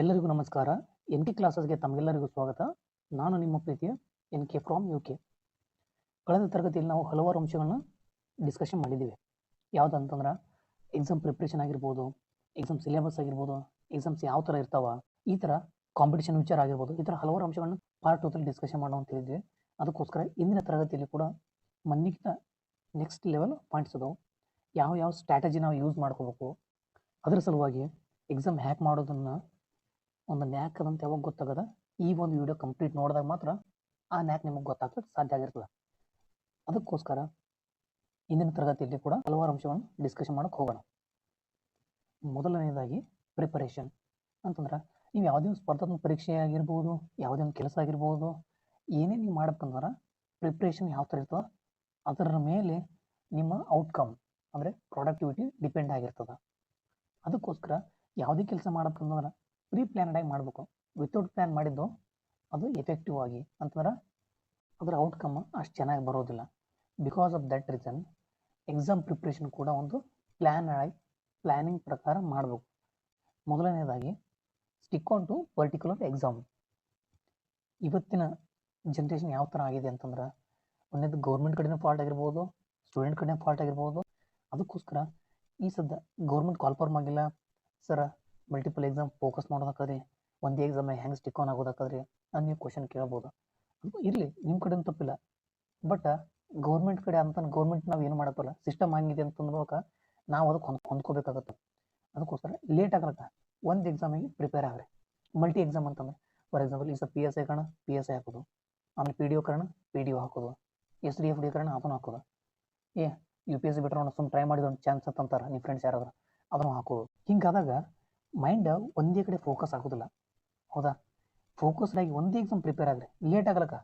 ಎಲ್ಲರಿಗೂ ನಮಸ್ಕಾರ. ಎನ್.ಕೆ ಕ್ಲಾಸಸ್ಗೆ ತಮಗೆಲ್ಲರಿಗೂ ಸ್ವಾಗತ. ನಾನು ನಿಮ್ಮ ಪ್ರೀತಿಯ ಎನ್.ಕೆ ಫ್ರಾಮ್ ಯು.ಕೆ. ಕಳೆದ ತರಗತಿಯಲ್ಲಿ ನಾವು ಹಲವಾರು ಅಂಶಗಳನ್ನ ಡಿಸ್ಕಷನ್ ಮಾಡಿದ್ದೀವಿ. ಯಾವುದಂತಂದ್ರೆ ಎಕ್ಸಾಮ್ ಪ್ರಿಪ್ರೇಷನ್ ಆಗಿರ್ಬೋದು, ಎಕ್ಸಾಮ್ ಸಿಲೆಬಸ್ ಆಗಿರ್ಬೋದು, ಎಕ್ಸಾಮ್ಸ್ ಯಾವ ಥರ ಇರ್ತಾವ, ಈ ಥರ ಕಾಂಪಿಟೇಷನ್ ವಿಚಾರ ಆಗಿರ್ಬೋದು, ಈ ಥರ ಹಲವಾರು ಅಂಶಗಳನ್ನ ಪಾರ್ಟ್ 2 ಡಿಸ್ಕಷನ್ ಮಾಡೋ ಅಂತ ಹೇಳಿದ್ವಿ. ಅದಕ್ಕೋಸ್ಕರ ಇಂದಿನ ತರಗತಿಯಲ್ಲಿ ಕೂಡ ಮನ್ನಿಗಿಂತ ನೆಕ್ಸ್ಟ್ ಲೆವೆಲ್ ಪಾಯಿಂಟ್ಸ್ ಅದಾವೆ. ಯಾವ ಸ್ಟ್ರಾಟಜಿ ನಾವು ಯೂಸ್ ಮಾಡ್ಕೋಬೇಕು, ಅದರ ಸಲುವಾಗಿ ಎಕ್ಸಾಮ್ ಹ್ಯಾಕ್ ಮಾಡೋದನ್ನು ಒಂದು ನ್ಯಾಕ್ ಅದಂತ ಯಾವಾಗ ಗೊತ್ತಾಗದ, ಈ ಒಂದು ವಿಡಿಯೋ ಕಂಪ್ಲೀಟ್ ನೋಡಿದಾಗ ಮಾತ್ರ ಆ ನ್ಯಾಕ್ ನಿಮಗೆ ಗೊತ್ತಾಗ್ತದೆ, ಸಾಧ್ಯ ಆಗಿರ್ತದೆ. ಅದಕ್ಕೋಸ್ಕರ ಇಂದಿನ ತರಗತಿಯಲ್ಲಿ ಕೂಡ ಹಲವಾರು ಅಂಶಗಳನ್ನು ಡಿಸ್ಕಷನ್ ಮಾಡೋಕೆ ಹೋಗೋಣ. ಮೊದಲನೇದಾಗಿ ಪ್ರಿಪರೇಷನ್ ಅಂತಂದ್ರೆ, ನೀವು ಯಾವುದೇ ಒಂದು ಸ್ಪರ್ಧಾತ್ಮಕ ಪರೀಕ್ಷೆ ಆಗಿರ್ಬೋದು, ಯಾವುದೇ ಒಂದು ಕೆಲಸ ಆಗಿರ್ಬೋದು, ಏನೇ ನೀವು ಮಾಡ್ಬೇಕಂದ್ರೆ ಪ್ರಿಪ್ರೇಷನ್ ಯಾವ ಥರ ಇರ್ತದೆ ಅದರ ಮೇಲೆ ನಿಮ್ಮ ಔಟ್ಕಮ್ ಅಂದರೆ ಪ್ರೊಡಕ್ಟಿವಿಟಿ ಡಿಪೆಂಡ್ ಆಗಿರ್ತದೆ. ಅದಕ್ಕೋಸ್ಕರ ಯಾವುದೇ ಕೆಲಸ ಮಾಡ್ಬೇಕಂದ್ರೆ ಪ್ರೀ ಪ್ಲ್ಯಾನ್ಡಾಗಿ ಮಾಡಬೇಕು. ವಿತೌಟ್ ಪ್ಲ್ಯಾನ್ ಮಾಡಿದ್ದು ಅದು ಎಫೆಕ್ಟಿವ್ ಆಗಿ ಅಂತಂದ್ರೆ ಅದರ ಔಟ್ಕಮ್ ಅಷ್ಟು ಚೆನ್ನಾಗಿ ಬರೋದಿಲ್ಲ. Because of that reason exam preparation ಕೂಡ ಒಂದು ಪ್ಲ್ಯಾನಿಂಗ್ ಪ್ರಕಾರ ಮಾಡಬೇಕು. ಮೊದಲನೇದಾಗಿ stick on to particular exam. ಇವತ್ತಿನ ಜನ್ರೇಷನ್ ಯಾವ ಥರ ಆಗಿದೆ ಅಂತಂದ್ರೆ, ಒಂದೇದು ಗೌರ್ಮೆಂಟ್ ಕಡೆನೂ ಫಾಲ್ಟ್ ಆಗಿರ್ಬೋದು, ಸ್ಟೂಡೆಂಟ್ ಕಡೆನೇ ಫಾಲ್ಟ್ ಆಗಿರ್ಬೋದು. ಅದಕ್ಕೋಸ್ಕರ ಈ ಸದ್ಯ ಗೌರ್ಮೆಂಟ್ ಕಾಲ್ಫಾರ್ಮ್ ಆಗಿಲ್ಲ ಸರ್, ಮಲ್ಟಿಪಲ್ ಎಕ್ಸಾಮ್ ಫೋಕಸ್ ಮಾಡೋದಾಕದ್ರಿ, ಒಂದೇ ಎಕ್ಸಾಮ್ ಹೆಂಗೆ ಸ್ಟಿಕ್ ಆನ್ ಆಗೋದಾಕದ್ರಿ ಅಂತ ನೀವು ಕ್ವಶನ್ ಕೇಳ್ಬೋದು. ಇರಲಿ, ನಿಮ್ಮ ಕಡೆನೂ ತಪ್ಪಿಲ್ಲ. ಬಟ್ ಗೌರ್ಮೆಂಟ್ ಕಡೆ ಅಂತ ಗೌರ್ಮೆಂಟ್ ನಾವು ಏನು ಮಾಡೋಕ್ಕಲ್ಲ, ಸಿಸ್ಟಮ್ ಹಂಗಿದೆ ಅಂತಂದ್ಬೇಕು, ನಾವು ಅದಕ್ಕೆ ಹೊಂದ್ಕೋಬೇಕಾಗತ್ತೆ. ಅದಕ್ಕೋಸ್ಕರ ಲೇಟ್ ಆಗಲಕ್ಕ ಒಂದು ಎಕ್ಸಾಮಿಗೆ ಪ್ರಿಪೇರ್ ಆಗ್ರಿ. ಮಲ್ಟಿ ಎಕ್ಸಾಮ್ ಅಂತಂದ್ರೆ ಫಾರ್ ಎಕ್ಸಾಂಪಲ್ ಈಗ PSI ಕಾರಣ PSI ಹಾಕೋದು, ಆಮೇಲೆ PDO ಕಾರಣ PDO ಹಾಕೋದು, SDFD ಕಾರಣ ಅದನ್ನು ಹಾಕೋದು, UPSC ಬಿಟ್ಟರೆ ಒಂದು ಸುಮ್ಮನೆ ಟ್ರೈ ಮಾಡಿದ ಒಂದು ಚಾನ್ಸ್ ಅಂತಾರೆ ನಿಮ್ಮ ಫ್ರೆಂಡ್ಸ್ ಯಾರಾದ್ರು, ಅದನ್ನು ಹಾಕೋದು. ಹಿಂಗಾದಾಗ ಮೈಂಡ್ ಒಂದೇ ಕಡೆ ಫೋಕಸ್ ಆಗೋದಿಲ್ಲ. ಹೌದಾ? ಫೋಕಸ್ಡ್ ಆಗಿ ಒಂದೇ ಎಕ್ಸಾಮ್ ಪ್ರಿಪೇರ್ ಆಗ್ರಿ, ಲೇಟ್ ಆಗಲಕ್ಕ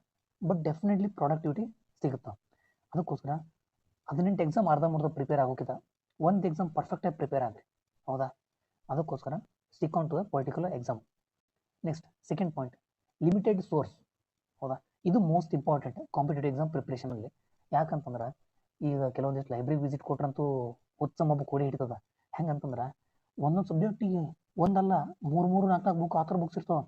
ಬಟ್ ಡೆಫಿನೆಟ್ಲಿ ಪ್ರೊಡಕ್ಟಿವಿಟಿ ಸಿಗುತ್ತೆ. ಅದಕ್ಕೋಸ್ಕರ 18 ಎಕ್ಸಾಮ್ ಅರ್ಧಂಬರ್ಧ ಪ್ರಿಪೇರ್ ಆಗೋಕ್ಕಿಂತ ಒಂದು ಎಕ್ಸಾಮ್ ಪರ್ಫೆಕ್ಟಾಗಿ ಪ್ರಿಪೇರ್ ಆಗ್ರಿ. ಹೌದಾ? ಅದಕ್ಕೋಸ್ಕರ stick on to a particular exam. Next second point, limited source. ಹೌದಾ? ಇದು ಮೋಸ್ಟ್ ಇಂಪಾರ್ಟೆಂಟ್ ಕಾಂಪಿಟೇಟಿವ್ ಎಕ್ಸಾಮ್ ಪ್ರಿಪ್ರೇಷನಲ್ಲಿ. ಯಾಕಂತಂದ್ರೆ ಈಗ ಕೆಲವೊಂದಿಷ್ಟು ಲೈಬ್ರರಿ ವಿಸಿಟ್ ಕೊಟ್ರಂತೂ ಹುಚ್ಚ ಮಬ್ಬ ಕೊಡಿ ಹಿಡಿತದ. ಹೆಂಗಂತಂದ್ರೆ ಒಂದೊಂದು ಸಬ್ಜೆಕ್ಟಿಗೆ ಒಂದಲ್ಲ 3-4 ಬುಕ್ ಆಥರ್ ಬುಕ್ಸ್ ಇರ್ತಾವೆ.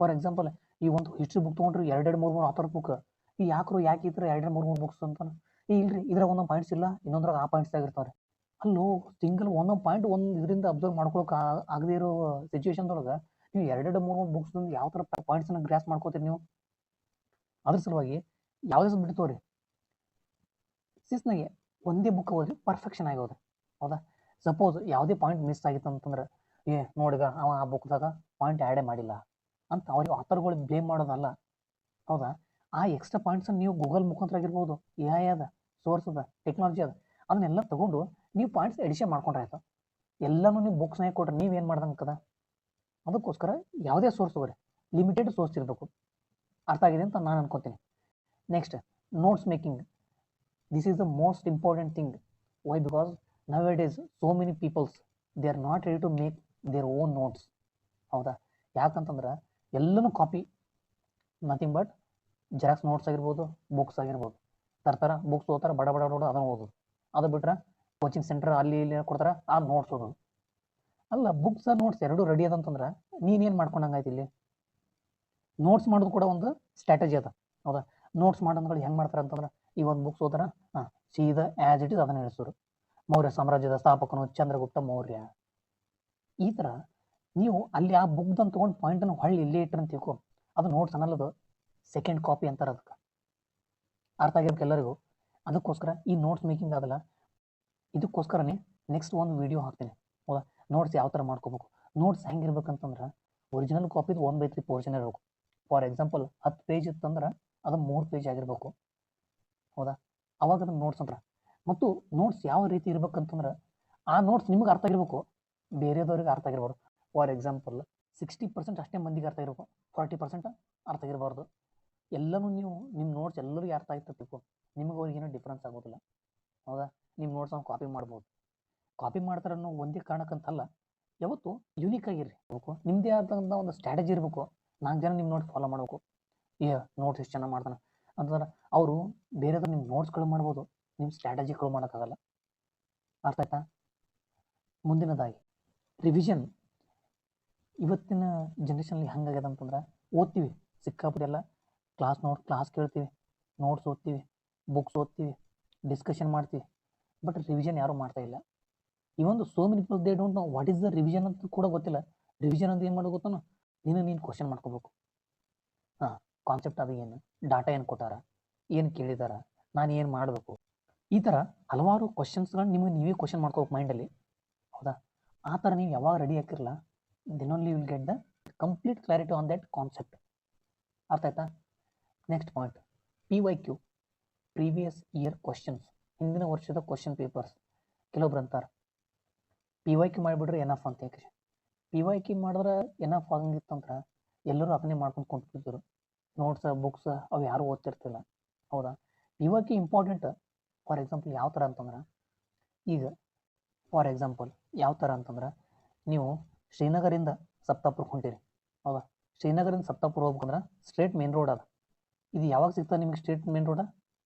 ಫಾರ್ ಎಕ್ಸಾಂಪಲ್ ಈ ಒಂದು ಹಿಸ್ಟ್ರಿ ಬುಕ್ ತೊಗೊಂಡ್ರಿ 2-3 ಆಥರ್ ಬುಕ್. ಈ ಯಾಕೆ ಈ ಥರ 2-3 ಬುಕ್ಸ್ ಅಂತಾನೆ ಇಲ್ರಿ, ಇದ್ರಾಗ ಒಂದೊಂದು ಪಾಯಿಂಟ್ಸ್ ಇಲ್ಲ, ಇನ್ನೊಂದ್ರಾಗ ಆ ಪಾಯಿಂಟ್ಸ್ ಆಗಿರ್ತಾವ್ರಿ. ಅಲ್ಲೂ ಸಿಂಗಲ್ ಒಂದೊಂದು ಪಾಯಿಂಟ್ ಒಂದು ಇದರಿಂದ ಅಬ್ಸರ್ವ್ ಮಾಡ್ಕೊಳಕ್ಕೆ ಆಗದೇ ಇರೋ ಸಿಚುವೇಶನ್ದೊಳಗೆ ನೀವು 2-3 ಬುಕ್ಸ್ ಯಾವ ಥರ ಪಾಯಿಂಟ್ಸನ್ನ ಗ್ರಾಸ್ ಮಾಡ್ಕೋತೀರಿ ನೀವು? ಅದ್ರ ಸಲುವಾಗಿ ಯಾವುದೇ ಸಬ್ಜೆಕ್ಟ್ ತೋರಿ ಸಿಸ್ನಾಗೆ ಒಂದೇ ಬುಕ್ ಓದಿ ಪರ್ಫೆಕ್ಷನ್ ಆಗೋದು. ಹೌದಾ? ಸಪೋಸ್ ಯಾವುದೇ ಪಾಯಿಂಟ್ ಮಿಸ್ ಆಗಿತ್ತು ಅಂತಂದ್ರೆ, ನೋಡಿಗ ಅವ ಆ ಬುಕ್ದಾಗ ಪಾಯಿಂಟ್ ಆ್ಯಡೇ ಮಾಡಿಲ್ಲ ಅಂತ ಅವ್ರಿಗೆ ಆಥರ್ಗಳಿಗೆ ಬ್ಲೇಮ್ ಮಾಡೋದಲ್ಲ. ಹೌದಾ? ಆ ಎಕ್ಸ್ಟ್ರಾ ಪಾಯಿಂಟ್ಸನ್ನು ನೀವು ಗೂಗಲ್ ಮುಖಾಂತರ ಆಗಿರ್ಬೋದು, AI ಅದ, ಸೋರ್ಸ್ ಅದ, ಟೆಕ್ನಾಲಜಿ ಅದ, ಅದನ್ನೆಲ್ಲ ತೊಗೊಂಡು ನೀವು ಪಾಯಿಂಟ್ಸ್ ಎಡಿಷನ್ ಮಾಡ್ಕೊಂಡ್ರೆ ಆಯ್ತು. ಎಲ್ಲನೂ ನೀವು ಬುಕ್ಸ್ನಾಗ ಕೊಟ್ರೆ ನೀವೇನು ಮಾಡ್ದಂಗೆ ಕದ. ಅದಕ್ಕೋಸ್ಕರ ಯಾವುದೇ ಸೋರ್ಸ್ ಹೋಗ್ರಿ, ಲಿಮಿಟೆಡ್ ಸೋರ್ಸ್ ಇರಬೇಕು. ಅರ್ಥ ಆಗಿದೆ ಅಂತ ನಾನು ಅನ್ಕೋತೀನಿ. Next, notes making. This is the most important thing. Why? Because nowadays so many peoples they are not ready to make their own notes. ಹೌದಾ? ಯಾಕಂತಂದ್ರೆ ಎಲ್ಲನೂ copy, nothing but xerox notes ಆಗಿರ್ಬೋದು, ಬುಕ್ಸ್ ಆಗಿರ್ಬೋದು. ತರ್ತಾರ ಬುಕ್ಸ್ ಓದ್ತಾರೆ, ಬಡ ಅದನ್ನು ಓದೋದು. ಅದು ಬಿಟ್ರೆ ಕೋಚಿಂಗ್ ಸೆಂಟರ್ ಅಲ್ಲಿ ಇಲ್ಲಿ ಕೊಡ್ತಾರೆ, ಆ ನೋಟ್ಸ್ ಓದೋದು. ಅಲ್ಲ, ಬುಕ್ಸ್ ನೋಟ್ಸ್ ಎರಡೂ ರೆಡಿ ಅದಂತಂದ್ರೆ ನೀನೇನು ಮಾಡ್ಕೊಂಡಂಗಾಯ್ತು? ಇಲ್ಲಿ ನೋಟ್ಸ್ ಮಾಡೋದು ಕೂಡ ಒಂದು ಸ್ಟ್ರಾಟಜಿ ಅದ. ಹೌದಾ? ನೋಟ್ಸ್ ಮಾಡೋದ್ಗಳು ಹೆಂಗೆ ಮಾಡ್ತಾರೆ ಅಂತಂದ್ರೆ, ಈ ಒಂದು ಬುಕ್ಸ್ ಓದಾರ ಸೀದಾ ಆ್ಯಸ್ ಇಟ್ ಇಸ್ ಅದನ್ನು ಹೇಳಿಸೋರು. ಮೌರ್ಯ ಸಾಮ್ರಾಜ್ಯದ ಸ್ಥಾಪಕನು ಚಂದ್ರಗುಪ್ತ ಮೌರ್ಯ. ಈ ಥರ ನೀವು ಅಲ್ಲಿ ಆ ಬುಕ್ದನ್ನು ತೊಗೊಂಡು ಪಾಯಿಂಟನ್ನು ಹೊಳ್ಳಿ ಇಲ್ಲೇ ಇಟ್ಟರಂತ ತಿಳ್ಕೊ, ಅದು ನೋಟ್ಸ್ ಅನ್ನಲ್ಲದು ಸೆಕೆಂಡ್ ಕಾಪಿ ಅಂತಾರೆ. ಅದಕ್ಕೆ ಅರ್ಥ ಆಗಿರ್ಬೇಕು ಎಲ್ಲರಿಗೂ. ಅದಕ್ಕೋಸ್ಕರ ಈ ನೋಟ್ಸ್ ಮೇಕಿಂಗ್ ಅದಲ್ಲ, ಇದಕ್ಕೋಸ್ಕರನೇ ನೆಕ್ಸ್ಟ್ ಒಂದು ವಿಡಿಯೋ ಹಾಕ್ತೀನಿ. ಹೌದಾ? ನೋಟ್ಸ್ ಯಾವ ಥರ ಮಾಡ್ಕೋಬೇಕು. ನೋಟ್ಸ್ ಹೆಂಗಿರ್ಬೇಕಂತಂದ್ರೆ ಒರಿಜಿನಲ್ ಕಾಪಿದು 1/3 ಪೋರ್ಷನ್ ಇರಬೇಕು. ಫಾರ್ ಎಕ್ಸಾಂಪಲ್ 10 ಪೇಜ್ ಇತ್ತಂದ್ರೆ ಅದು 3 ಪೇಜ್ ಆಗಿರ್ಬೇಕು. ಹೌದಾ? ಅವಾಗ ಅದನ್ನು ನೋಟ್ಸ್ ಅಂದ್ರೆ. ಮತ್ತು ನೋಟ್ಸ್ ಯಾವ ರೀತಿ ಇರ್ಬೇಕಂತಂದ್ರೆ ಆ ನೋಟ್ಸ್ ನಿಮ್ಗೆ ಅರ್ಥ ಆಗಿರ್ಬೇಕು, ಬೇರೆದವ್ರಿಗೆ ಅರ್ಥ ಆಗಿರ್ಬಾರ್ದು. ಫಾರ್ ಎಕ್ಸಾಂಪಲ್ 60% ಅಷ್ಟೇ ಮಂದಿಗೆ ಅರ್ಥ ಆಗಿರ್ಬೇಕು, 40% ಅರ್ಥ ಆಗಿರಬಾರ್ದು. ಎಲ್ಲನೂ ನೀವು ನಿಮ್ಮ ನೋಟ್ಸ್ ಎಲ್ಲರಿಗೂ ಅರ್ಥ ಆಯ್ತು ತಿಳ್ಕೊ, ನಿಮಗೆ ಅವ್ರಿಗೇನೋ ಡಿಫ್ರೆನ್ಸ್ ಆಗೋದಿಲ್ಲ. ಹೌದಾ? ನಿಮ್ಮ ನೋಟ್ಸ್ ಅವ್ನು ಕಾಪಿ ಮಾಡ್ಬೋದು. ಕಾಪಿ ಮಾಡ್ತಾರೆ ಅನ್ನೋ ಒಂದೇ ಕಾರಣಕ್ಕಂತಲ್ಲ, ಯಾವತ್ತು ಯೂನಿಕ್ ಆಗಿರ್ರಿ. ನಿಮ್ಮದೇ ಆದಂಥ ಒಂದು ಸ್ಟ್ರಾಟಜಿ ಇರಬೇಕು. 4 ಜನ ನಿಮ್ಮ ನೋಟ್ಸ್ ಫಾಲೋ ಮಾಡಬೇಕು. ನೋಟ್ಸ್ ಎಷ್ಟು ಚೆನ್ನಾಗಿ ಮಾಡ್ತಾನೆ ಅಂತಂದ್ರೆ ಅವರು ಬೇರೆದವ್ರು ನಿಮ್ಮ ನೋಟ್ಸ್ಗಳು ಮಾಡ್ಬೋದು, ನಿಮ್ಮ ಸ್ಟ್ರಾಟಜಿಗಳು ಮಾಡೋಕ್ಕಾಗಲ್ಲ. ಅರ್ಥ ಆಯ್ತಾ? ಮುಂದಿನದಾಗಿ ರಿವಿಷನ್. ಇವತ್ತಿನ ಜನ್ರೇಷನಲ್ಲಿ ಹೆಂಗಾಗ್ಯದ ಅಂತಂದ್ರೆ ಓದ್ತೀವಿ ಸಿಕ್ಕಾಪಟ್ಟೆ ಎಲ್ಲ ಕ್ಲಾಸ್ ಕೇಳ್ತೀವಿ, ನೋಟ್ಸ್ ಓದ್ತೀವಿ, ಬುಕ್ಸ್ ಓದ್ತೀವಿ, ಡಿಸ್ಕಷನ್ ಮಾಡ್ತೀವಿ, ಬಟ್ ರಿವಿಷನ್ ಯಾರೂ ಮಾಡ್ತಾ ಇಲ್ಲ. ಇವೊಂದು so many people they don't know what is the revision ಅಂತ ಕೂಡ ಗೊತ್ತಿಲ್ಲ. ರಿವಿಷನ್ ಅಂತ ಏನು ಮಾಡೋದು ಗೊತ್ತಾನೋ, ನೀನು ಕ್ವಶನ್ ಮಾಡ್ಕೋಬೇಕು. ಹಾಂ, ಕಾನ್ಸೆಪ್ಟ್ ಅದು ಏನು, ಡಾಟಾ ಏನು ಕೊಟ್ಟಾರ, ಏನು ಕೇಳಿದಾರ, ನಾನು ಏನು ಮಾಡಬೇಕು, ಈ ಥರ ಹಲವಾರು ಕ್ವಶನ್ಸ್ಗಳನ್ನ ನಿಮಗೆ ನೀವೇ ಕ್ವಶನ್ ಮಾಡ್ಕೋಬೇಕು ಮೈಂಡಲ್ಲಿ. ಹೌದಾ? ಆ ಥರ ನೀವು ಯಾವಾಗ ರೆಡಿ ಹಾಕಿರಲ್ಲ, then only will get the complete clarity on that concept. ಅರ್ಥ ಆಯ್ತಾ? Next point, PYQ, previous year questions, ಹಿಂದಿನ ವರ್ಷದ ಕ್ವಶನ್ ಪೇಪರ್ಸ್. ಕೆಲವೊಬ್ರು ಅಂತಾರೆ PYQ ಮಾಡಿಬಿಟ್ರೆ ಎನಫ್ ಅಂತ. ಯಾಕೆ PYQ ಮಾಡಿದ್ರೆ ಎನಫ್ ಆಗಂಗಿತ್ತಂದ್ರೆ ಎಲ್ಲರೂ ಅದನ್ನೇ ಮಾಡ್ಕೊಂಡು ಕುಂತಿದ್ರು, ನೋಟ್ಸ್ ಬುಕ್ಸ್ ಅವು ಯಾರೂ ಓದ್ತಿರ್ತಿಲ್ಲ. ಹೌದಾ? PYQ important. ಫಾರ್ ಎಕ್ಸಾಂಪಲ್ ಯಾವ ಥರ ಅಂತಂದ್ರೆ, ಈಗ ಫಾರ್ ಎಕ್ಸಾಂಪಲ್ ಯಾವ ಥರ ಅಂತಂದ್ರೆ, ನೀವು ಶ್ರೀನಗರಿಂದ ಸಪ್ತಾಪುರಕ್ಕೆ ಹೊಂಟಿರಿ. ಹೌದಾ? ಶ್ರೀನಗರಿಂದ ಸಪ್ತಾಪುರ ಹೋಗ್ಬೇಕಂದ್ರೆ ಸ್ಟ್ರೇಟ್ ಮೇನ್ ರೋಡ್ ಅದ. ಇದು ಯಾವಾಗ ಸಿಗ್ತದೆ ನಿಮ್ಗೆ straight main road?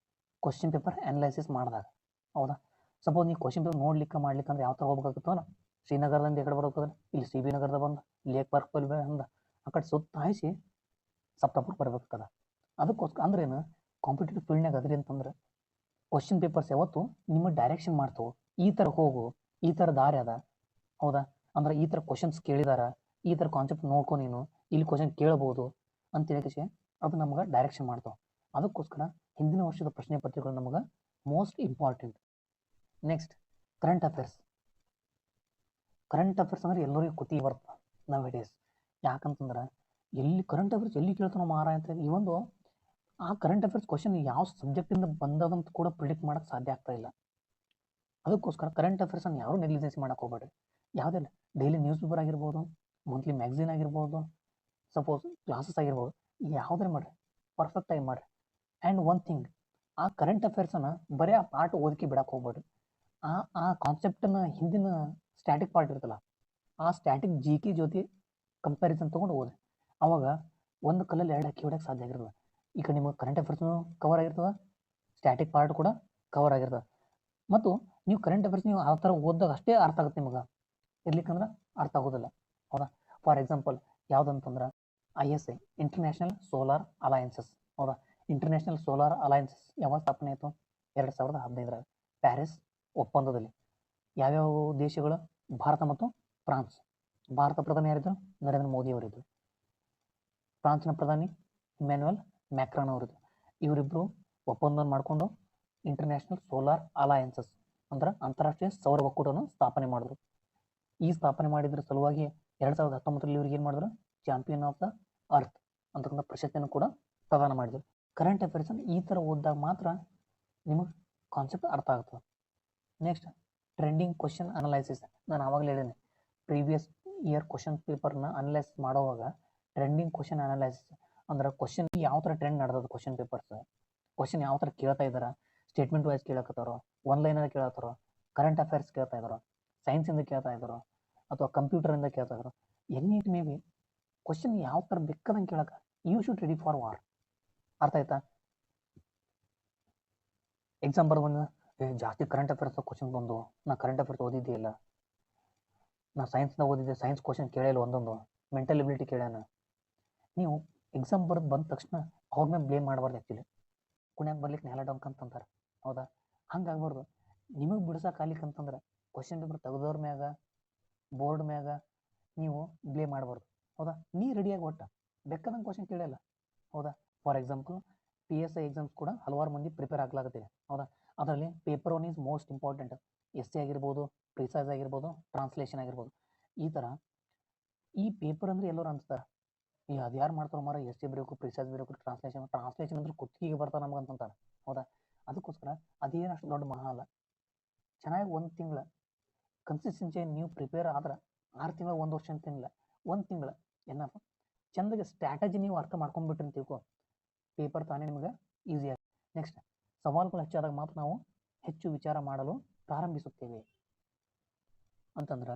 Question paper analysis ಮಾಡಿದಾಗ. ಹೌದಾ? ಸಪೋಸ್ ನೀವು ಕ್ವಶನ್ ಪೇಪರ್ ಮಾಡ್ಲಿಕ್ಕೆ ಅಂದ್ರೆ ಯಾವ ಥರ ಹೋಗ್ಬೇಕಾಗುತ್ತಲ್ಲ, ಶ್ರೀನಗರದಿಂದ ಈ ಕಡೆ ಬರ್ಬೇಕಾದ್ರೆ ಇಲ್ಲಿ CB ನಗರದ ಬಂದು ಲೇಕ್ ಪಾರ್ಕ್ ಬಂದ ಆ ಕಡೆ ಸುತ್ತಾಯಿಸಿ ಸಪ್ತಾಪುರ ಬರ್ಬೇಕಾದ. ಅದಕ್ಕೋಸ್ಕರ ಅಂದ್ರೇನು, ಕಾಂಪಿಟೇಟಿವ್ ಫೀಲ್ಡ್ನಾಗ ಅದ್ರಿ ಅಂತಂದ್ರೆ ಕ್ವಶನ್ ಪೇಪರ್ಸ್ ಯಾವತ್ತು ನಿಮ್ಮ ಡೈರೆಕ್ಷನ್ ಮಾಡ್ತಾವೆ, ಈ ಥರ ಹೋಗು, ಈ ಥರ ದಾರಿ ಅದ. ಹೌದಾ? ಅಂದ್ರೆ ಈ ಥರ ಕ್ವಶನ್ಸ್ ಕೇಳಿದಾರ, ಈ ಥರ ಕಾನ್ಸೆಪ್ಟ್ ನೋಡ್ಕೊ, ನೀನು ಇಲ್ಲಿ ಕ್ವಶನ್ ಕೇಳ್ಬೋದು ಅಂತ ಹೇಳಿ ಅದು ನಮ್ಗೆ ಡೈರೆಕ್ಷನ್ ಮಾಡ್ತಾವೆ. ಅದಕ್ಕೋಸ್ಕರ ಹಿಂದಿನ ವರ್ಷದ ಪ್ರಶ್ನೆ ಪತ್ರಿಕೆಗಳು ನಮಗೆ most important. Next, current affairs. Current affairs ಅಂದ್ರೆ ಎಲ್ಲರಿಗೂ ಕುತಿ ಬರ್ತದೆ ನಾವು ಡೇಸ್. ಯಾಕಂತಂದ್ರೆ ಎಲ್ಲಿ ಕರೆಂಟ್ ಅಫೇರ್ಸ್ ಎಲ್ಲಿ ಕೇಳ್ತಾನೋ ಮಾರ ಅಂತ. ಈ ಒಂದು ಆ ಕರೆಂಟ್ ಅಫೇರ್ಸ್ ಕ್ವಶನ್ ಯಾವ ಸಬ್ಜೆಕ್ಟಿಂದ ಬಂದದಂತ ಕೂಡ ಪ್ರಿಡಿಕ್ಟ್ ಮಾಡೋಕ್ಕೆ ಸಾಧ್ಯ ಆಗ್ತಾ ಇಲ್ಲ. ಅದಕ್ಕೋಸ್ಕರ ಕರೆಂಟ್ ಅಫೇರ್ಸನ್ನು ಯಾರೂ ನೆಗ್ಲಿಜೆನ್ಸ್ ಮಾಡೋಕೆ ಹೋಗ್ಬೇಡ್ರಿ. ಯಾವುದೆಲ್ಲ ಡೈಲಿ ನ್ಯೂಸ್ ಪೇಪರ್ ಆಗಿರ್ಬೋದು, ಮಂತ್ಲಿ ಮ್ಯಾಗ್ಝಿನ್ ಆಗಿರ್ಬೋದು, ಸಪೋಸ್ ಕ್ಲಾಸಸ್ ಆಗಿರ್ಬೋದು, ಯಾವುದೇ ಮಾಡಿರಿ ಪರ್ಫೆಕ್ಟಾಗಿ ಮಾಡಿರಿ. ಆ್ಯಂಡ್ ಒನ್ ಥಿಂಗ್, ಆ ಕರೆಂಟ್ ಅಫೇರ್ಸನ್ನು ಬರೀ ಆ ಪಾರ್ಟ್ ಓದಕ್ಕೆ ಬಿಡಕ್ಕೆ ಹೋಗ್ಬೇಡ್ರಿ. ಆ ಕಾನ್ಸೆಪ್ಟನ್ನು ಹಿಂದಿನ ಸ್ಟ್ಯಾಟಿಕ್ ಪಾರ್ಟ್ ಇರ್ತಲ್ಲ, ಆ ಸ್ಟ್ಯಾಟಿಕ್ GK ಜೊತೆ ಕಂಪ್ಯಾರಿಸನ್ ತೊಗೊಂಡು ಓದಿ. ಅವಾಗ ಒಂದು ಕಲ್ಲಲ್ಲಿ ಎರಡು ಹಕ್ಕಿ ಹೊಡ್ಯಕ್ಕೆ ಸಾಧ್ಯ ಆಗಿರ್ತದೆ. ಈಗ ನಿಮಗೆ ಕರೆಂಟ್ ಅಫೇರ್ಸ್ನು ಕವರ್ ಆಗಿರ್ತದೆ, ಸ್ಟ್ಯಾಟಿಕ್ ಪಾರ್ಟ್ ಕೂಡ ಕವರ್ ಆಗಿರ್ತದೆ. ಮತ್ತು ನೀವು ಕರೆಂಟ್ ಅಫೇರ್ಸ್ ನೀವು ಆ ಥರ ಓದಿದಾಗ ಅಷ್ಟೇ ಅರ್ಥ ಆಗುತ್ತೆ ನಿಮಗೆ, ಇರ್ಲಿಕ್ಕಂದ್ರೆ ಅರ್ಥ ಆಗೋದಿಲ್ಲ. ಹೌದಾ? ಫಾರ್ ಎಕ್ಸಾಂಪಲ್ ಯಾವುದಂತಂದ್ರೆ ISA, ಇಂಟರ್ನ್ಯಾಷನಲ್ ಸೋಲಾರ್ ಅಲಯನ್ಸಸ್. ಹೌದಾ? ಇಂಟರ್ನ್ಯಾಷನಲ್ ಸೋಲಾರ್ ಅಲಯನ್ಸಸ್ ಯಾವಾಗ ಸ್ಥಾಪನೆ ಆಯಿತು? 2015 ಪ್ಯಾರಿಸ್ ಒಪ್ಪಂದದಲ್ಲಿ. ಯಾವ್ಯಾವ ದೇಶಗಳು? ಭಾರತ ಮತ್ತು ಫ್ರಾನ್ಸ್. ಭಾರತ ಪ್ರಧಾನಿ ಯಾರಿದ್ರು? ನರೇಂದ್ರ ಮೋದಿ ಅವರಿದ್ದರು. ಫ್ರಾನ್ಸ್ನ ಪ್ರಧಾನಿ ಇಮ್ಯಾನ್ಯುಯಲ್ ಮ್ಯಾಕ್ರಾನ್ ಅವರಿದ್ದರು. ಇವರಿಬ್ಬರು ಒಪ್ಪಂದ ಮಾಡಿಕೊಂಡು ಇಂಟರ್ನ್ಯಾಷನಲ್ ಸೋಲಾರ್ ಅಲಯನ್ಸಸ್ ಅಂದ್ರೆ ಅಂತಾರಾಷ್ಟ್ರೀಯ ಸೌರ ಒಕ್ಕೂಟವನ್ನು ಸ್ಥಾಪನೆ ಮಾಡಿದ್ರು. ಈ ಸ್ಥಾಪನೆ ಮಾಡಿದ್ರ ಸಲುವಾಗಿ 2019 ಇವ್ರಿಗೆ ಏನು ಮಾಡಿದ್ರು? ಚಾಂಪಿಯನ್ ಆಫ್ ದ ಅರ್ತ್ ಅಂತಕ್ಕಂಥ ಪ್ರಶಸ್ತಿಯನ್ನು ಕೂಡ ಪ್ರದಾನ ಮಾಡಿದ್ರು. ಕರೆಂಟ್ ಅಫೇರ್ಸನ್ನು ಈ ಥರ ಓದಿದಾಗ ಮಾತ್ರ ನಿಮಗೆ ಕಾನ್ಸೆಪ್ಟ್ ಅರ್ಥ ಆಗ್ತದೆ. Next, trending question analysis. ನಾನು ಆವಾಗಲೇ ಹೇಳಿದ್ದೀನಿ, ಪ್ರೀವಿಯಸ್ ಇಯರ್ ಕ್ವಶನ್ ಪೇಪರ್ನ ಅನಲೈಸ್ ಮಾಡುವಾಗ ಟ್ರೆಂಡಿಂಗ್ ಕ್ವಶನ್ ಅನಲೈಸಿಸ್ ಅಂದ್ರೆ ಕ್ವಶನ್ ಯಾವ ಥರ ಟ್ರೆಂಡ್ ನಡೆದದು, ಕ್ವಶನ್ ಪೇಪರ್ಸ್ ಕ್ವಶನ್ ಯಾವ ಥರ ಕೇಳ್ತಾ ಇದ್ದಾರೆ, ಸ್ಟೇಟ್ಮೆಂಟ್ ವೈಸ್ ಕೇಳಕತ್ತಾರೋ, ಒನ್ ಲೈನಲ್ಲಿ ಕೇಳತ್ತಾರೋ, ಕರೆಂಟ್ ಅಫೇರ್ಸ್ ಕೇಳ್ತಾ ಇದ್ದಾರೋ, ಸೈನ್ಸಿಂದ ಕೇಳ್ತಾ ಇದ್ದಾರೋ, ಅಥವಾ ಕಂಪ್ಯೂಟರಿಂದ ಕೇಳ್ತಾ ಇದ್ದಾರೋ, any it may be question ಯಾವ ಥರ ಬೇಕಾದಂಗೆ ಕೇಳಕ್ಕೆ you should ready for war. ಅರ್ಥ ಆಯ್ತಾ? ಎಕ್ಸಾಮ್ ಬಂದು ಜಾಸ್ತಿ ಕರೆಂಟ್ ಅಫೇರ್ಸ್ ಕ್ವಶನ್ ಬಂದು, ನಾ ಕರೆಂಟ್ ಅಫೇರ್ಸ್ ಓದಿದ್ದೇ ಇಲ್ಲ, ನಾ ಸೈನ್ಸ್ನ ಓದಿದ್ದೆ, ಸೈನ್ಸ್ ಕ್ವಶನ್ ಕೇಳಿಲ್ಲ, ಒಂದೊಂದು ಮೆಂಟಲ್ ಎಬಿಲಿಟಿ ಕೇಳ್ಯಾನ. ನೀವು ಎಕ್ಸಾಮ್ ಬಂದ ತಕ್ಷಣ ಅವ್ರ ಮೇಲೆ ಬ್ಲೇಮ್ ಮಾಡಬಾರ್ದು. ಆ್ಯಕ್ಚುಲಿ ಕುಣ್ಯಾಗ ಬರ್ಲಿಕ್ಕೆ ನೆಲ ಡೊಂಕ್ ಅಂತಂತಾರೆ. ಹೌದಾ? ಹಂಗಾಗ್ಬಾರ್ದು. ನಿಮಗೆ ಬಿಡ್ಸಕ್ಕೆ ಅಂತಂದ್ರೆ ಕ್ವಶನ್ ಪೇಪರ್ ತೆಗೆದವ್ರ ಮ್ಯಾಗ, ಬೋರ್ಡ್ ಮ್ಯಾಗ ನೀವು ಬ್ಲೇಮ್ ಮಾಡಬಾರ್ದು. ಹೌದಾ? ನೀ ರೆಡಿಯಾಗಿ ಒಟ್ಟು ಬೇಕಾದಂಗೆ ಕ್ವಶನ್ ಕೇಳಿಲ್ಲ. ಹೌದಾ? ಫಾರ್ ಎಕ್ಸಾಂಪಲ್ PSI ಎಕ್ಸಾಮ್ಸ್ ಕೂಡ ಹಲವಾರು ಮಂದಿ ಪ್ರಿಪೇರ್ ಆಗ್ಲಾಗತ್ತಿದೆ. ಹೌದಾ? ಅದರಲ್ಲಿ paper 1 is most important. SC ಆಗಿರ್ಬೋದು, ಪ್ರಿಸೈಸ್ ಆಗಿರ್ಬೋದು, ಟ್ರಾನ್ಸ್ಲೇಷನ್ ಆಗಿರ್ಬೋದು. ಈ ಥರ ಈ ಪೇಪರ್ ಅಂದರೆ ಎಲ್ಲರೂ ಅನ್ಸ್ತಾರೆ, ಈಗ ಅದು ಯಾರು ಮಾಡ್ತಾರೋ ಮಾರ, SC ಬರೀಬೇಕು, ಪ್ರಿಸೈಸ್ ಬರೀಬೇಕು, ಟ್ರಾನ್ಸ್ಲೇಷನ್ ಅಂದ್ರೆ ಕುತ್ತಿಗೆ ಬರ್ತಾರೆ ನಮ್ಗೆ ಅಂತಂತಾರೆ. ಹೌದಾ? ಅದಕ್ಕೋಸ್ಕರ ಅದೇನು ಅಷ್ಟು ದೊಡ್ಡ ಮಹಾ ಅಲ್ಲ. ಚೆನ್ನಾಗಿ 1 ತಿಂಗಳ ಕನ್ಸಿಸ್ಟೆನ್ಸಿ ನೀವು ಪ್ರಿಪೇರ್ ಆದ್ರೆ 6 ತಿಂಗಳು 1 ವರ್ಷ ಅಂತಿಲ್ಲ, 1 ತಿಂಗಳು ಏನಪ್ಪ ಚಂದಗೆ ಸ್ಟ್ರಾಟಜಿ ನೀವು ಅರ್ಥ ಮಾಡ್ಕೊಂಡ್ಬಿಟ್ರಿ ಅಂತ ತಿಳ್ಕೊ, ಪೇಪರ್ ತಾನೇ ನಿಮಗೆ ಈಸಿ ಆಗಿ. ನೆಕ್ಸ್ಟ್, ಸವಾಲುಗಳು ಹೆಚ್ಚಾದಾಗ ಮಾತ್ರ ನಾವು ಹೆಚ್ಚು ವಿಚಾರ ಮಾಡಲು ಪ್ರಾರಂಭಿಸುತ್ತೇವೆ. ಅಂತಂದ್ರೆ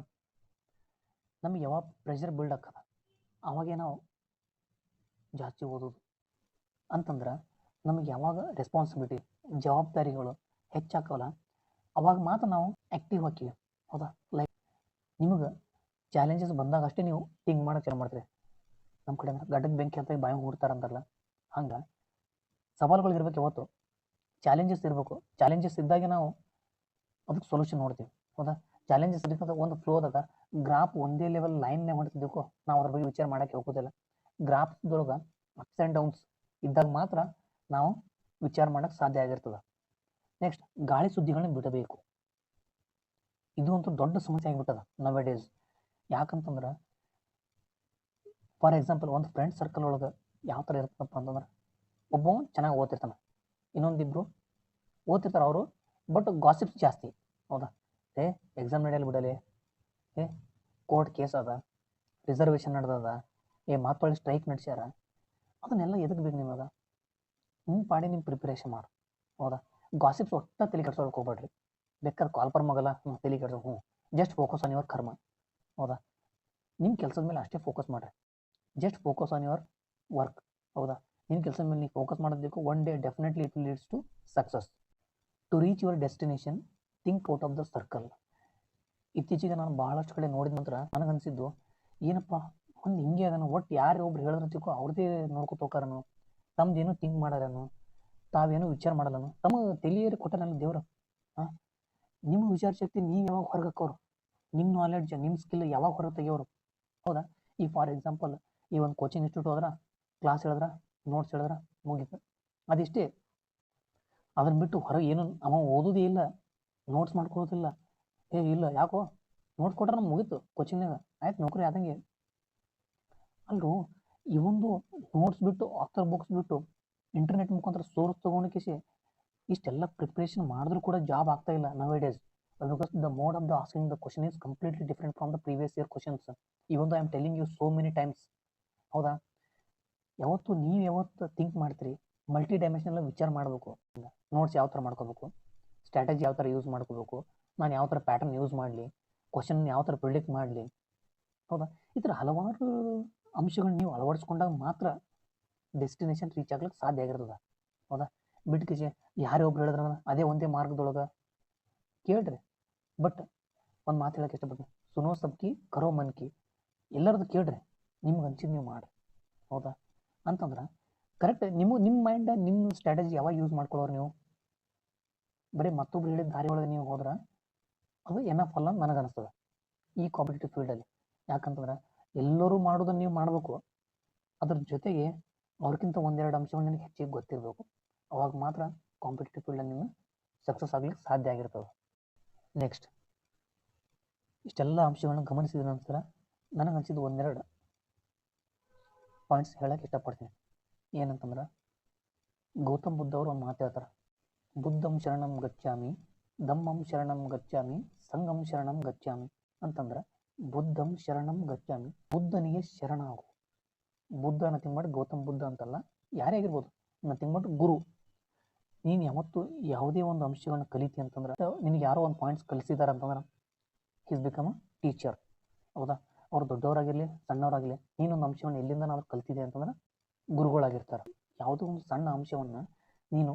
ನಮಗೆ ಯಾವಾಗ ಪ್ರೆಷರ್ ಬಿಲ್ಡ್ ಆಗ್ತದೆ ಅವಾಗೇ ನಾವು ಜಾಸ್ತಿ ಓದೋದು. ಅಂತಂದ್ರೆ ನಮಗೆ ಯಾವಾಗ ರೆಸ್ಪಾನ್ಸಿಬಿಲಿಟಿ, ಜವಾಬ್ದಾರಿಗಳು ಹೆಚ್ಚಾಕವಲ್ಲ ಅವಾಗ ಮಾತ್ರ ನಾವು ಆ್ಯಕ್ಟಿವ್ ಹಾಕಿವಿ. ಹೌದಾ? ಲೈಕ್ ನಿಮಗೆ ಚಾಲೆಂಜಸ್ ಬಂದಾಗ ಅಷ್ಟೇ ನೀವು ಥಿಂಕ್ ಮಾಡೋಕೆ ಚಾಲು ಮಾಡ್ತೀರಿ. ನಮ್ಮ ಕಡೆ ಅಂದ್ರೆ ಗಡ್ಡಕ್ಕೆ ಬೆಂಕಿ ಅಂತ ಬಾಯಿ ಹೂಡ್ತಾರಂತಾರಲ್ಲ, ಹಂಗೆ ಸವಾಲುಗಳು ಇರ್ಬೇಕು. ಯಾವತ್ತು ಚಾಲೆಂಜಸ್ ಇರಬೇಕು. ಚಾಲೆಂಜಸ್ ಇದ್ದಾಗೆ ನಾವು ಅದಕ್ಕೆ ಸೊಲ್ಯೂಷನ್ ನೋಡ್ತೀವಿ. ಹೌದಾ? ಚಾಲೆಂಜಸ್ ಇರ್ತದೆ ಒಂದು ಫ್ಲೋದಾಗ ಗ್ರಾಫ್ ಒಂದೇ ಲೆವೆಲ್ ಲೈನ್ನೇ ಮಾಡ್ತಿದ್ದಕ್ಕೋ ನಾವು ಅದ್ರ ಬಗ್ಗೆ ವಿಚಾರ ಮಾಡೋಕ್ಕೆ ಹೋಗೋದಿಲ್ಲ. ಗ್ರಾಫ್ದೊಳಗೆ ಅಪ್ಸ್ ಆ್ಯಂಡ್ ಡೌನ್ಸ್ ಇದ್ದಾಗ ಮಾತ್ರ ನಾವು ವಿಚಾರ ಮಾಡೋಕ್ಕೆ ಸಾಧ್ಯ ಆಗಿರ್ತದೆ. ನೆಕ್ಸ್ಟ್, ಗಾಳಿ ಸುದ್ದಿಗಳನ್ನ ಬಿಡಬೇಕು. ಇದು ಅಂತೂ ದೊಡ್ಡ ಸಮಸ್ಯೆ ಆಗಿಬಿಟ್ಟದ ನವೆ ಡೇಸ್. ಯಾಕಂತಂದ್ರೆ ಫಾರ್ ಎಕ್ಸಾಂಪಲ್ ಒಂದು ಫ್ರೆಂಡ್ ಸರ್ಕಲ್ ಒಳಗೆ ಯಾವ ಥರ ಇರ್ತದಪ್ಪ ಅಂತಂದ್ರೆ, ಒಬ್ಬ ಚೆನ್ನಾಗಿ ಓದ್ತಿರ್ತಾನೆ, ಇನ್ನೊಂದಿಬ್ರು ಓದ್ತಿರ್ತಾರೆ ಅವರು, ಬಟ್ ಗಾಸಿಪ್ಸ್ ಜಾಸ್ತಿ. ಹೌದಾ? ಎಕ್ಸಾಮ್ ನಡೆಯಲ್ಲ ಬಿಡಲಿ, ಕೋರ್ಟ್ ಕೇಸ್ ಅದ, ರಿಸರ್ವೇಷನ್ ನಡೆದದ, ಮಾತೊಳ್ಳಿ ಸ್ಟ್ರೈಕ್ ನಡೆಸ್ಯಾರ, ಅದನ್ನೆಲ್ಲ ಎದಕ್ಕೆ ಬೇಕು ನಿಮಗೆ? ನಿಮ್ಮ ಪಾಡಿ ನಿಮ್ಮ ಪ್ರಿಪ್ರೇಷನ್ ಮಾಡು. ಹೌದಾ? ಗಾಸಿಪ್ಸ್ ಒಟ್ಟ ತಲೆ ಕೆಡ್ಸೋಳಕ್ಕೆ ಹೋಗ್ಬೇಡ್ರಿ. ಬೇಕಾದ್ರೆ ಕಾಲ್ಪರ್ ಮಗಲ್ಲ ತಲೆ ಕೆಡ್ಸೋ, just focus on your karma. ಹೌದಾ? ನಿಮ್ಮ ಕೆಲಸದ ಮೇಲೆ ಅಷ್ಟೇ ಫೋಕಸ್ ಮಾಡಿರಿ. Just focus on your work. ಹೌದಾ? ನಿಮ್ಮ ಕೆಲಸದ ಮೇಲೆ ನೀವು ಫೋಕಸ್ ಮಾಡೋದಕ್ಕೆ one day definitely it will leads to success. To reach your destination think out of the circle. ಇತ್ತೀಚೆಗೆ ನಾನು ಭಾಳಷ್ಟು ಕಡೆ ನೋಡಿದ ನಂತರ ನನಗನ್ಸಿದ್ದು, ಏನಪ್ಪ ಒಂದು ಹಿಂಗೆ ಅದನ್ನು ಒಟ್ಟು ಯಾರು ಒಬ್ರು ಹೇಳಿದ್ರತಿಕೋ ಅವ್ರದ್ದೇ ನೋಡ್ಕೊತ ಹೋಗಾರನು, ತಮ್ದೇನು ಥಿಂಕ್ ಮಾಡಾರನು, ತಾವೇನು ವಿಚಾರ ಮಾಡಲ್ಲನು, ತಮ್ಮ ತಿಳಿಯರಿ ಕೊಟ್ಟನಲ್ಲ ದೇವರು. ಹಾಂ, ನಿಮ್ಮ ವಿಚಾರ ಶಕ್ತಿ ನೀವು ಯಾವಾಗ ಹೊರಗೆ ಹಾಕೋರು, ನಿಮ್ಮ ನಾಲೆಡ್ಜ್ ನಿಮ್ಮ ಸ್ಕಿಲ್ ಯಾವಾಗ ಹೊರಗೆ ತೆಗಿಯೋರು? ಹೌದಾ? ಈ ಫಾರ್ ಎಕ್ಸಾಂಪಲ್ ಈ ಒಂದು ಕೋಚಿಂಗ್ ಇನ್ಸ್ಟಿಟ್ಯೂಟ್ ಹೋದ್ರೆ ಕ್ಲಾಸ್ ಹೇಳಿದ್ರೆ ನೋಟ್ಸ್ ಹೇಳಿದ್ರೆ ಮುಗೀತು, ಅದಿಷ್ಟೇ. ಅದನ್ನು ಬಿಟ್ಟು ಹೊರಗೆ ಏನು ಅವ ಓದೋದೇ ಇಲ್ಲ, ನೋಟ್ಸ್ ಮಾಡ್ಕೊಳ್ಳೋದಿಲ್ಲ. ಇಲ್ಲ ಯಾಕೋ ನೋಟ್ಸ್ ಕೊಟ್ರೆ ನಮ್ಗೆ ಮುಗೀತು ಕೋಚಿಂಗ್ನಾಗ, ಆಯ್ತು ನೌಕರಿ ಆದಂಗೆ. ಅಲ್ಲರೂ ಈ ಒಂದು ನೋಟ್ಸ್ ಬಿಟ್ಟು ಆಥರ್ ಬುಕ್ಸ್ ಬಿಟ್ಟು ಇಂಟರ್ನೆಟ್ ಮುಖಾಂತರ ಸೋರ್ಸ್ ತೊಗೊಂಡಕ್ಕೆ ಇಷ್ಟೆಲ್ಲ ಪ್ರಿಪ್ರೇಷನ್ ಮಾಡಿದ್ರೂ ಕೂಡ ಜಾಬ್ ಆಗ್ತಾ ಇಲ್ಲ nowadays. Because the mode of the asking the question is completely different from the previous year questions. Even I am telling you so many times. ಹೌದಾ? ನೀವು ಯಾವತ್ತು ಥಿಂಕ್ ಮಾಡ್ತೀರಿ, ಮಲ್ಟಿ ಡೈಮೆನ್ಷನಲ್ ವಿಚಾರ ಮಾಡಬೇಕು. ನೋಟ್ಸ್ ಯಾವ ಥರ ಮಾಡ್ಕೋಬೇಕು, ಸ್ಟ್ರಾಟಜಿ ಯಾವ ಥರ ಯೂಸ್ ಮಾಡ್ಕೋಬೇಕು, ನಾನು ಯಾವ ಥರ ಪ್ಯಾಟರ್ನ್ ಯೂಸ್ ಮಾಡಲಿ, ಕ್ವಶನ್ ಯಾವ ಥರ ಪ್ರಿಡಿಕ್ಟ್ ಮಾಡಲಿ. ಹೌದಾ? ಈ ಥರ ಹಲವಾರು ಅಂಶಗಳನ್ನ ನೀವು ಅಳವಡಿಸ್ಕೊಂಡಾಗ ಮಾತ್ರ ಡೆಸ್ಟಿನೇಷನ್ ರೀಚ್ ಆಗ್ಲಿಕ್ಕೆ ಸಾಧ್ಯ ಆಗಿರ್ತದೆ. ಹೌದಾ? ಬಿಟ್ಕಿಸಿ ಯಾರೇ ಒಬ್ರು ಹೇಳಿದ್ರ ಅದೇ ಒಂದೇ ಮಾರ್ಗದೊಳಗೆ ಕೇಳ್ರಿ. ಬಟ್ ಒಂದು ಮಾತು ಹೇಳಕ್ಕೆ ಇಷ್ಟಪಡ್ತೀನಿ, ಸುನೋ ಸಬ್ಕಿ ಕರೋ ಮನ್ಕಿ. ಎಲ್ಲರದ್ದು ಕೇಳ್ರಿ, ನಿಮ್ಗೆ ಅನ್ಸಿದ್ದು ನೀವು ಮಾಡಿರಿ. ಹೌದಾ? ಅಂತಂದ್ರೆ ಕರೆಕ್ಟ್ ನಿಮ್ಮ ಮೈಂಡ್ ನಿಮ್ಮ ಸ್ಟ್ರಾಟಜಿ ಯಾವಾಗ ಯೂಸ್ ಮಾಡ್ಕೊಳ್ಳೋರು ನೀವು? ಬರೀ ಮತ್ತೊಬ್ರು ಹೇಳಿದ ದಾರಿ ಒಳಗೆ ನೀವು ಹೋದ್ರೆ ಅದು ಎನಫ್ ಅಲ್ಲ ಅಂತ ನನಗನ್ನಿಸ್ತದೆ ಈ ಕಾಂಪಿಟೇಟಿವ್ ಫೀಲ್ಡಲ್ಲಿ. ಯಾಕಂತಂದ್ರೆ ಎಲ್ಲರೂ ಮಾಡೋದನ್ನು ನೀವು ಮಾಡಬೇಕು, ಅದ್ರ ಜೊತೆಗೆ ಅವ್ರಿಗಿಂತ ಒಂದೆರಡು ಅಂಶಗಳು ನಿನಗೆ ಹೆಚ್ಚಿಗೆ ಗೊತ್ತಿರಬೇಕು. ಅವಾಗ ಮಾತ್ರ ಕಾಂಪಿಟೇಟಿವ್ ಫೀಲ್ಡಲ್ಲಿ ನೀವು ಸಕ್ಸಸ್ ಆಗ್ಲಿಕ್ಕೆ ಸಾಧ್ಯ ಆಗಿರ್ತದೆ. ನೆಕ್ಸ್ಟ್, ಇಷ್ಟೆಲ್ಲ ಅಂಶಗಳನ್ನ ಗಮನಿಸಿದ ನಂತರ ನನಗನ್ಸಿದ್ದು ಒಂದೆರಡು ಪಾಯಿಂಟ್ಸ್ ಹೇಳಕ್ಕೆ ಇಷ್ಟಪಡ್ತೀನಿ. ಏನಂತಂದ್ರೆ, ಗೌತಮ್ ಬುದ್ಧ ಅವರು ಒಂದು ಮಾತು ಹೇಳ್ತಾರೆ, ಬುದ್ಧಂ ಶರಣಂ ಗಚ್ಚಾಮಿ, ಧಮ್ಮಂ ಶರಣಂ ಗಚ್ಚಾಮಿ, ಸಂಘಂ ಶರಣಂ ಗಚ್ಚಾಮಿ. ಅಂತಂದ್ರೆ ಬುದ್ಧಂ ಶರಣಂ ಗಚ್ಚಾಮಿ, ಬುದ್ಧನಿಗೆ ಶರಣಾಗು. ಬುದ್ಧ ನಥಿಂಗ್ ಮಾಡಿ ಗೌತಮ್ ಬುದ್ಧ ಅಂತಲ್ಲ, ಯಾರೇ ಆಗಿರ್ಬೋದು, ನಥಿಂಗ್ ಮಾಡಿ ಗುರು. ನೀನು ಯಾವತ್ತು ಯಾವುದೇ ಒಂದು ಅಂಶಗಳನ್ನ ಕಲಿತಿ ಅಂತಂದ್ರೆ, ನಿನಗೆ ಯಾರೋ ಒಂದು ಪಾಯಿಂಟ್ಸ್ ಕಲಿಸಿದಾರೆ ಅಂತಂದ್ರೆ ಈಸ್ ಬಿಕಮ್ ಅ ಟೀಚರ್. ಹೌದಾ? ಅವ್ರು ದೊಡ್ಡವರಾಗಿರಲಿ ಸಣ್ಣವರಾಗಲಿ, ನೀನೊಂದು ಅಂಶವನ್ನು ಎಲ್ಲಿಂದ ನಾವು ಕಲ್ತಿದೆ ಅಂತಂದ್ರೆ ಗುರುಗಳಾಗಿರ್ತಾರೆ. ಯಾವುದೋ ಒಂದು ಸಣ್ಣ ಅಂಶವನ್ನು ನೀನು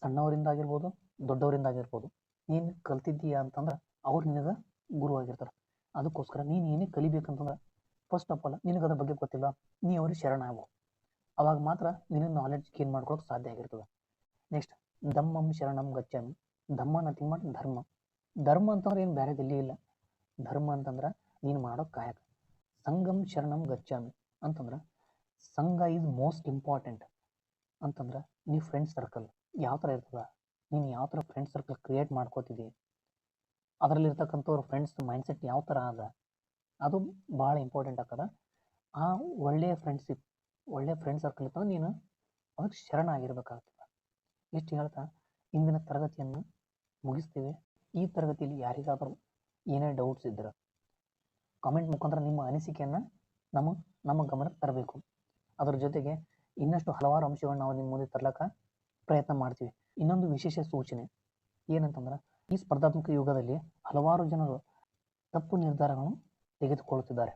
ಸಣ್ಣವರಿಂದ ಆಗಿರ್ಬೋದು ದೊಡ್ಡವರಿಂದ ಆಗಿರ್ಬೋದು ನೀನು ಕಲ್ತಿದ್ದೀಯಾ ಅಂತಂದ್ರೆ ಅವ್ರು ನಿನಗೆ ಗುರು ಆಗಿರ್ತಾರೆ. ಅದಕ್ಕೋಸ್ಕರ ನೀನು ಏನೇ ಕಲಿಬೇಕಂತಂದ್ರೆ ಫಸ್ಟ್ ಆಫ್ ಆಲ್ ನಿನಗೆ ಅದ್ರ ಬಗ್ಗೆ ಗೊತ್ತಿಲ್ಲ, ನೀ ಅವ್ರಿಗೆ ಶರಣಾಗು. ಅವಾಗ ಮಾತ್ರ ನಿನ್ನ ನಾಲೆಡ್ಜ್ ಗೇನ್ ಮಾಡ್ಕೊಳಕ್ಕೆ ಸಾಧ್ಯ ಆಗಿರ್ತದೆ. ನೆಕ್ಸ್ಟ್, ಧಮ್ಮಂ ಶರಣಂ ಗಚ್ಚಾಮಿ. ಧಮ್ಮ ನಥಿಂಗ್ ಮಾಡಿ ಧರ್ಮ. ಧರ್ಮ ಅಂತಂದ್ರೆ ಏನು ಬೇರೆದಲ್ಲಿ ಇಲ್ಲ. ಧರ್ಮ ಅಂತಂದ್ರೆ ನೀನು ಮಾಡೋ ಕಾಯಕ. ಸಂಘಂ ಶರಣಂ ಗಚ್ಚಾಮಿ ಅಂತಂದ್ರೆ ಸಂಘ ಈಸ್ ಮೋಸ್ಟ್ ಇಂಪಾರ್ಟೆಂಟ್. ಅಂತಂದ್ರೆ ನೀವು ಫ್ರೆಂಡ್ ಸರ್ಕಲ್ ಯಾವ ಥರ ಇರ್ತದ, ನೀನು ಯಾವ ಥರ ಫ್ರೆಂಡ್ ಸರ್ಕಲ್ ಕ್ರಿಯೇಟ್ ಮಾಡ್ಕೋತಿದ್ದಿ, ಅದರಲ್ಲಿರ್ತಕ್ಕಂಥವ್ರ ಫ್ರೆಂಡ್ಸ್ ಮೈಂಡ್ಸೆಟ್ ಯಾವ ಥರ ಅದ, ಅದು ಭಾಳ ಇಂಪಾರ್ಟೆಂಟ್ ಆಗ್ತದೆ. ಆ ಒಳ್ಳೆಯ ಫ್ರೆಂಡ್ಶಿಪ್, ಒಳ್ಳೆಯ ಫ್ರೆಂಡ್ ಸರ್ಕಲ್ ಇರ್ತದೆ, ನೀನು ಅದಕ್ಕೆ ಶರಣ ಆಗಿರ್ಬೇಕಾಗ್ತದೆ. ಇಷ್ಟು ಹೇಳ್ತಾ ಇಂದಿನ ತರಗತಿಯನ್ನು ಮುಗಿಸ್ತೀವಿ. ಈ ತರಗತಿಯಲ್ಲಿ ಯಾರಿಗಾದರೂ ಏನೇ ಡೌಟ್ಸ್ ಇದ್ದರೆ ಕಾಮೆಂಟ್ ಮುಖಾಂತರ ನಿಮ್ಮ ಅನಿಸಿಕೆಯನ್ನು ನಮ್ಮ ಗಮನಕ್ಕೆ ತರಬೇಕು. ಅದರ ಜೊತೆಗೆ ಇನ್ನಷ್ಟು ಹಲವಾರು ಅಂಶಗಳನ್ನ ನಾವು ನಿಮ್ಮ ಮುಂದೆ ತರ್ಲಕ್ಕ ಪ್ರಯತ್ನ ಮಾಡ್ತೀವಿ. ಇನ್ನೊಂದು ವಿಶೇಷ ಸೂಚನೆ ಏನಂತಂದ್ರೆ, ಈ ಸ್ಪರ್ಧಾತ್ಮಕ ಯುಗದಲ್ಲಿ ಹಲವಾರು ಜನರು ತಪ್ಪು ನಿರ್ಧಾರಗಳನ್ನು ತೆಗೆದುಕೊಳ್ಳುತ್ತಿದ್ದಾರೆ.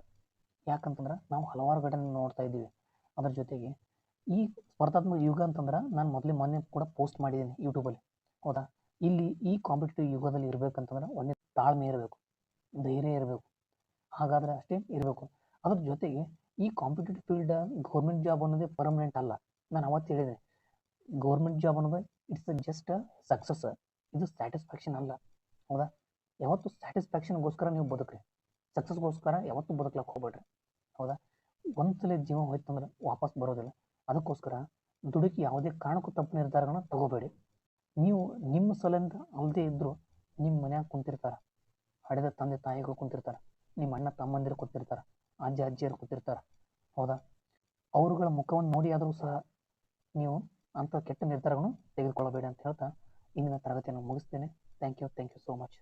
ಯಾಕಂತಂದ್ರೆ ನಾವು ಹಲವಾರು ಘಟನೆ ನೋಡ್ತಾ ಇದ್ದೀವಿ. ಅದರ ಜೊತೆಗೆ ಈ ಸ್ಪರ್ಧಾತ್ಮಕ ಯುಗ ಅಂತಂದ್ರೆ ನಾನು ಮೊನ್ನೆ ಕೂಡ ಪೋಸ್ಟ್ ಮಾಡಿದ್ದೀನಿ ಯೂಟ್ಯೂಬಲ್ಲಿ. ಹೌದಾ? ಇಲ್ಲಿ ಈ ಕಾಂಪಿಟೇಟಿವ್ ಯುಗದಲ್ಲಿ ಇರಬೇಕಂತಂದ್ರೆ ಒಂದೇ ತಾಳ್ಮೆ ಇರಬೇಕು, ಧೈರ್ಯ ಇರಬೇಕು, ಹಾಗಾದರೆ ಅಷ್ಟೇ ಇರಬೇಕು. ಅದ್ರ ಜೊತೆಗೆ ಈ ಕಾಂಪಿಟೇಟಿವ್ ಫೀಲ್ಡ್ ಗೌರ್ಮೆಂಟ್ ಜಾಬ್ ಅನ್ನೋದೇ ಪರ್ಮನೆಂಟ್ ಅಲ್ಲ. ನಾನು ಅವತ್ತು ಹೇಳಿದೆ, ಗೌರ್ಮೆಂಟ್ ಜಾಬ್ ಅನ್ನೋದು ಇಟ್ಸ್ ಜಸ್ಟ್ ಸಕ್ಸಸ್, ಇದು ಸ್ಯಾಟಿಸ್ಫ್ಯಾಕ್ಷನ್ ಅಲ್ಲ. ಹೌದಾ? ಯಾವತ್ತು ಸ್ಯಾಟಿಸ್ಫ್ಯಾಕ್ಷನ್ಗೋಸ್ಕರ ನೀವು ಬದುಕ್ರಿ, ಸಕ್ಸಸ್ಗೋಸ್ಕರ ಯಾವತ್ತೂ ಬದುಕ್ಲಕ್ಕೆ ಹೋಗ್ಬೇಡ್ರಿ. ಹೌದಾ? ಒಂದ್ಸಲ ಜೀವ ಹೋಯ್ತಂದ್ರೆ ವಾಪಸ್ ಬರೋದಿಲ್ಲ. ಅದಕ್ಕೋಸ್ಕರ ದುಡುಕಿ ಯಾವುದೇ ಕಾರಣಕ್ಕೂ ತಪ್ಪು ನಿರ್ಧಾರಗಳನ್ನ ತಗೋಬೇಡಿ. ನೀವು ನಿಮ್ಮ ಸಲಿಂದ ಅಲ್ಲದೆ ಇದ್ದರೂ ನಿಮ್ಮ ಮನ್ಯಾಗ ಕುಂತಿರ್ತಾರೆ, ಹಡೆದ ತಂದೆ ತಾಯಿಗಳು ಕುಂತಿರ್ತಾರೆ, ನಿಮ್ಮ ಅಣ್ಣ ತಮ್ಮಂದಿರು ಕೂತಿರ್ತಾರೆ, ಅಜ್ಜ ಅಜ್ಜಿಯರು ಕೂತಿರ್ತಾರೆ. ಹೌದಾ? ಅವರುಗಳ ಮುಖವನ್ನು ನೋಡಿ ಆದರೂ ಸಹ ನೀವು ಅಂಥ ಕೆಟ್ಟ ನಿರ್ಧಾರಗಳನ್ನು ತೆಗೆದುಕೊಳ್ಳಬೇಡಿ ಅಂತ ಹೇಳ್ತಾ ಇಂದಿನ ತರಗತಿಯನ್ನು ಮುಗಿಸ್ತೇನೆ. Thank you so much.